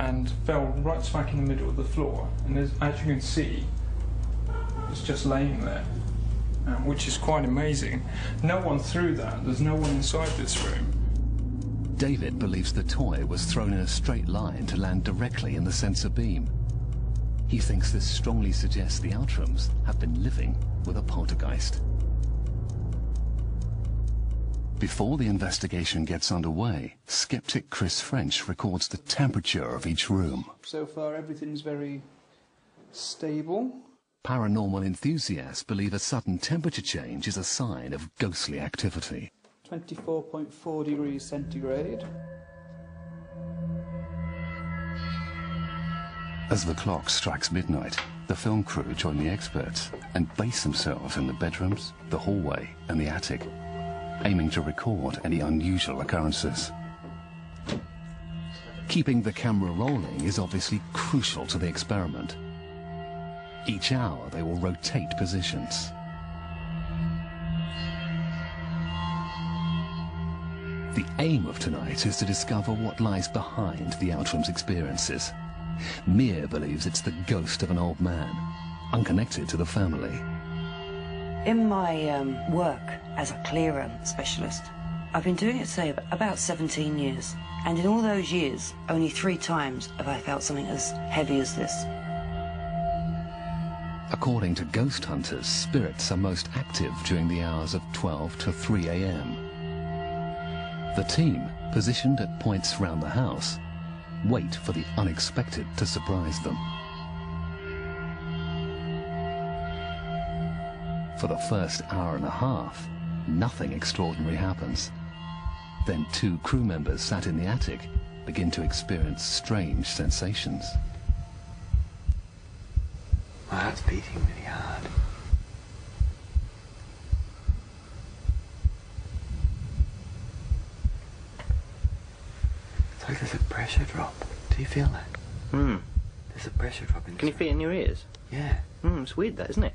and fell right smack in the middle of the floor. And as you can see, it's just laying there, which is quite amazing. No one threw that. There's no one inside this room. David believes the toy was thrown in a straight line to land directly in the sensor beam. He thinks this strongly suggests the Outrams have been living with a poltergeist. Before the investigation gets underway, skeptic Chris French records the temperature of each room. So far, everything's very stable. Paranormal enthusiasts believe a sudden temperature change is a sign of ghostly activity. 24.4 degrees centigrade. As the clock strikes midnight, the film crew join the experts and base themselves in the bedrooms, the hallway and the attic, aiming to record any unusual occurrences. Keeping the camera rolling is obviously crucial to the experiment. Each hour they will rotate positions. The aim of tonight is to discover what lies behind the Outram's experiences. Mia believes it's the ghost of an old man, unconnected to the family. In my work as a clearer specialist, I've been doing it, say, about 17 years. And in all those years, only 3 times have I felt something as heavy as this. According to ghost hunters, spirits are most active during the hours of 12 to 3 a.m. The team, positioned at points round the house, wait for the unexpected to surprise them. For the first hour and a half, nothing extraordinary happens. Then 2 crew members sat in the attic begin to experience strange sensations. My heart's beating really hard. It's like there's a pressure drop. Do you feel that? There's a pressure drop in this. Can you feel it in your ears? Yeah. It's weird that, isn't it?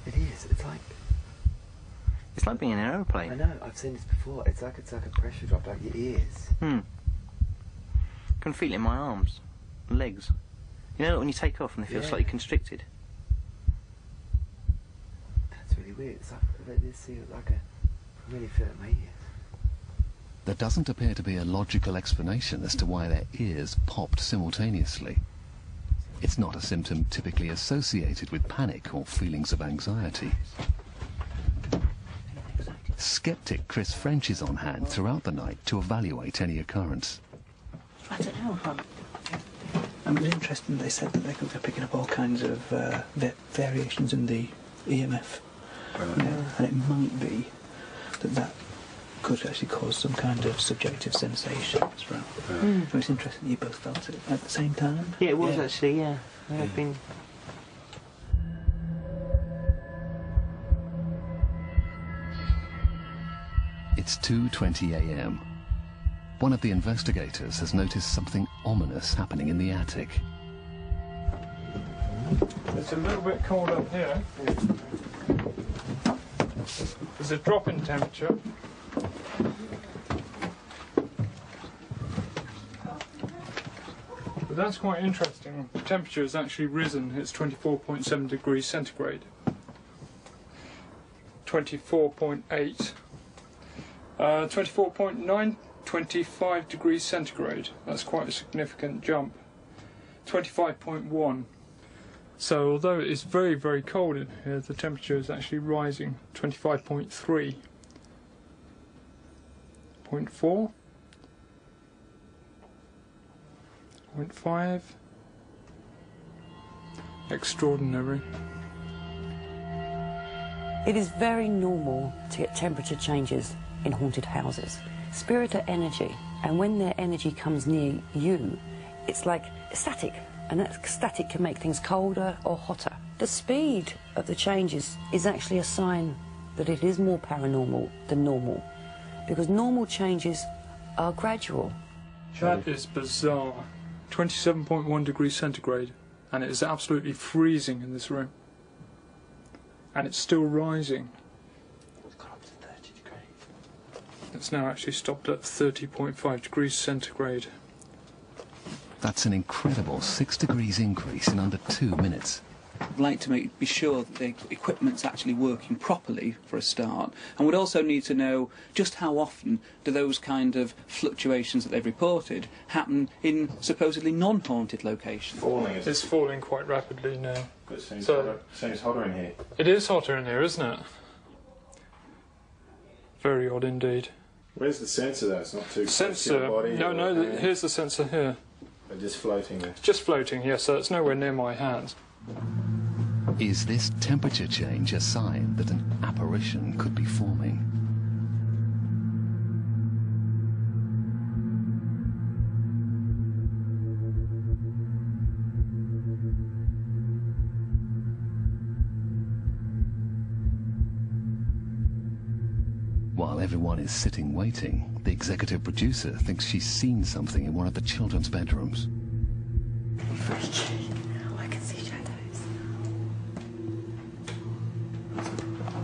It is. It's like being in an aeroplane. I know. I've seen this before. It's like a pressure drop, like your ears. I can feel it in my arms, legs. You know when you take off and they feel slightly constricted. That's really weird. It's like I really feel it in my ears. There doesn't appear to be a logical explanation as to why their ears popped simultaneously. It's not a symptom typically associated with panic or feelings of anxiety. Skeptic Chris French is on hand throughout the night to evaluate any occurrence. I don't know. It was interesting. They said that they're picking up all kinds of variations in the EMF. And it might be that could actually cause some kind of subjective sensation as well. So it's interesting you both felt it at the same time. Yeah, it was actually, yeah. I've been... It's 2:20 a.m. One of the investigators has noticed something ominous happening in the attic. It's a little bit cold up here. There's a drop in temperature. But that's quite interesting. The temperature has actually risen. It's 24.7 degrees centigrade. 24.8. 24.9, 25 degrees centigrade. That's quite a significant jump. 25.1. So although it is very, very cold in here, the temperature is actually rising. 25.3. 0.4. 0.5. Extraordinary. It is very normal to get temperature changes in haunted houses. Spirit are energy, and when their energy comes near you, it's like static, and that static can make things colder or hotter. The speed of the changes is actually a sign that it is more paranormal than normal, because normal changes are gradual. That is bizarre. 27.1 degrees centigrade, and it is absolutely freezing in this room. And it's still rising. It's gone It's now actually stopped at 30.5 degrees centigrade. That's an incredible 6 degrees increase in under 2 minutes. I'd like to be sure that the equipment's actually working properly for a start, and would also need to know just how often do those kind of fluctuations that they've reported happen in supposedly non-haunted locations. It's falling quite rapidly now. But it seems hotter in here. It is hotter in here, isn't it? Very odd indeed. Where's the sensor though? It's not too close to Sensor? your body. No, here's the sensor here. They're just floating there. It's just floating, yes, so it's nowhere near my hands. Is this temperature change a sign that an apparition could be forming? While everyone is sitting waiting, the executive producer thinks she's seen something in one of the children's bedrooms. I can see shadows.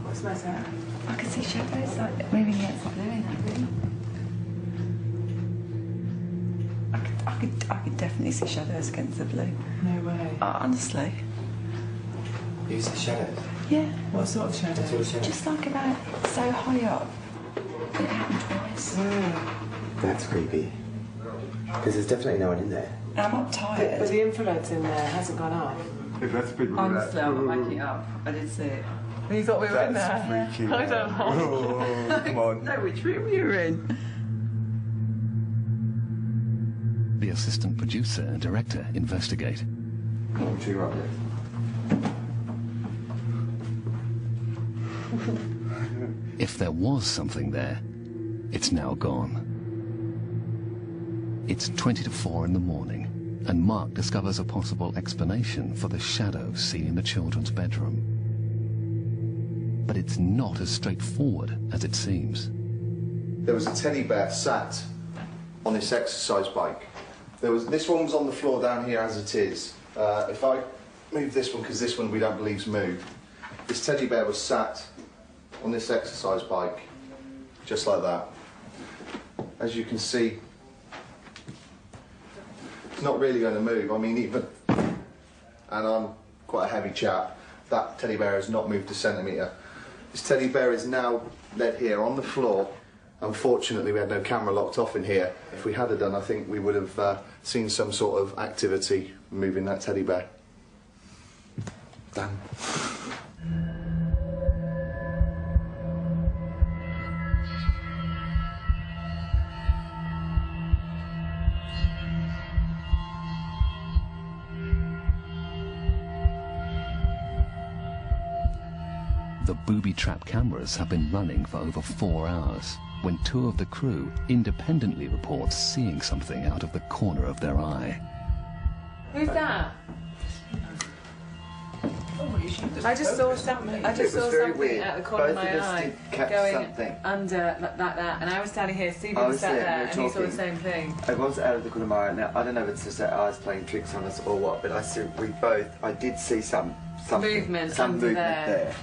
What's the matter? I can see shadows like moving against the blue in that room. I could definitely see shadows against the blue. No way. Honestly. You see shadows? Yeah. What sort of shadows? Just like about so high up. It happened twice. That's creepy. Because there's definitely no one in there. And I'm not tired. But the infrared's in there, hasn't gone off. Honestly, I'm not making it up. I did see it. You thought we were in there? That's freaky. I don't know. Oh, come on. No, which room you were in? The assistant producer and director investigate. What you up there? If there was something there, it's now gone. It's 20 to 4 in the morning, and Mark discovers a possible explanation for the shadows seen in the children's bedroom. But it's not as straightforward as it seems. There was a teddy bear sat on this exercise bike. This one was on the floor down here as it is. If I move this one, because this one we don't believe's moved, this teddy bear was sat on this exercise bike, just like that. As you can see, it's not really going to move. I mean, even, and I'm quite a heavy chap, that teddy bear has not moved a centimetre. This teddy bear is now led here on the floor. Unfortunately, we had no camera locked off in here. If we had done, I think we would have seen some sort of activity moving that teddy bear. Damn. The booby trap cameras have been running for over 4 hours when 2 of the crew independently report seeing something out of the corner of their eye. Who's that? I just saw something. I just saw something at the corner of my eye going under like that, and I was standing here. Stephen was sat there, and he saw the same thing. It was out of the corner of my eye. Now I don't know if it's just our eyes playing tricks on us or what, but I did see some movement there.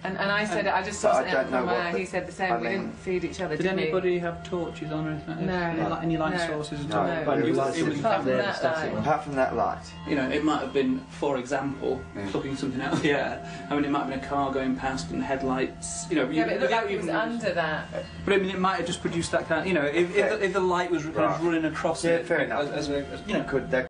And I said, I just saw something out from my eye. He said the same. We didn't feed each other. Did anybody have torches on or anything? No. Any light sources at all? Apart from that light. You know, it might have been, for example, plucking something out of the air. I mean, it might have been a car going past and headlights. You know, yeah, but it looked like it was under that. But I mean, it might have just produced that kind of. You know, if the light was running across it. Fair enough. You know,